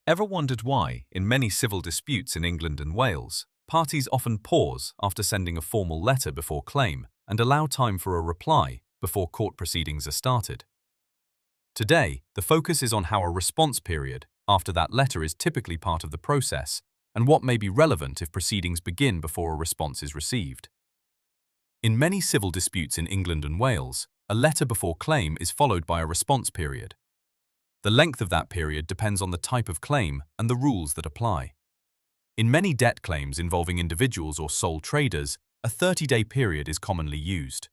Ever wondered why, in many civil disputes in England and Wales, parties often pause after sending a formal letter before claim and allow time for a reply before court proceedings are started? Today, the focus is on how a response period after that letter is typically part of the process and what may be relevant if proceedings begin before a response is received. In many civil disputes in England and Wales, a letter before claim is followed by a response period. The length of that period depends on the type of claim and the rules that apply. In many debt claims involving individuals or sole traders, a 30-day period is commonly used.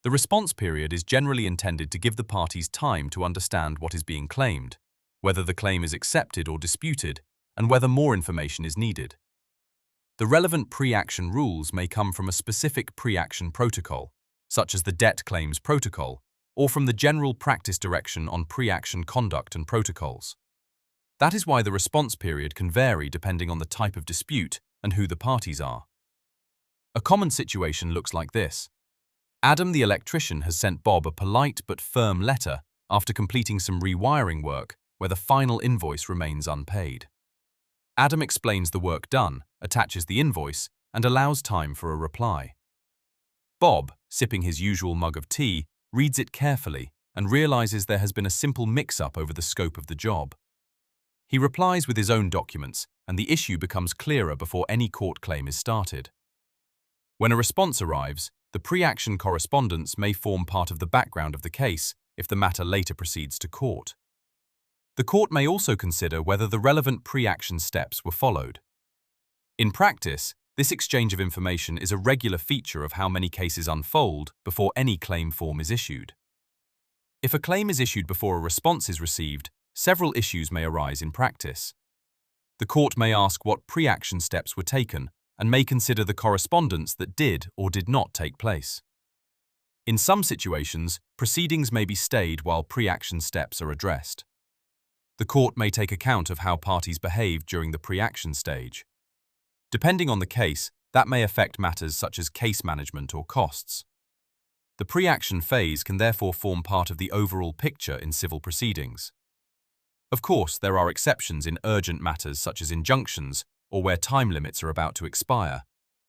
The response period is generally intended to give the parties time to understand what is being claimed, whether the claim is accepted or disputed, and whether more information is needed. The relevant pre-action rules may come from a specific pre-action protocol, such as the Debt Claims Protocol, or from the General Practice Direction on Pre-Action Conduct and Protocols. That is why the response period can vary depending on the type of dispute and who the parties are. A common situation looks like this. Adam the electrician has sent Bob a polite but firm letter after completing some rewiring work where the final invoice remains unpaid. Adam explains the work done, attaches the invoice, and allows time for a reply. Bob, sipping his usual mug of tea, reads it carefully and realizes there has been a simple mix-up over the scope of the job. He replies with his own documents, and the issue becomes clearer before any court claim is started. When a response arrives, the pre-action correspondence may form part of the background of the case if the matter later proceeds to court. The court may also consider whether the relevant pre-action steps were followed. In practice, this exchange of information is a regular feature of how many cases unfold before any claim form is issued. If a claim is issued before a response is received, several issues may arise in practice. The court may ask what pre-action steps were taken and may consider the correspondence that did or did not take place. In some situations, proceedings may be stayed while pre-action steps are addressed. The court may take account of how parties behaved during the pre-action stage. Depending on the case, that may affect matters such as case management or costs. The pre-action phase can therefore form part of the overall picture in civil proceedings. Of course, there are exceptions in urgent matters such as injunctions or where time limits are about to expire,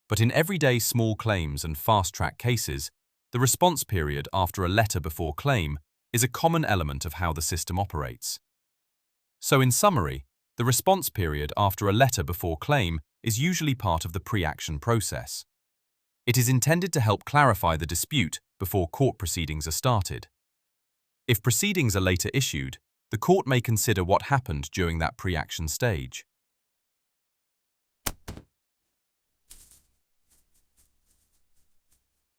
but in everyday small claims and fast-track cases, the response period after a letter before claim is a common element of how the system operates. So in summary, the response period after a letter before claim is usually part of the pre-action process. It is intended to help clarify the dispute before court proceedings are started. If proceedings are later issued, the court may consider what happened during that pre-action stage.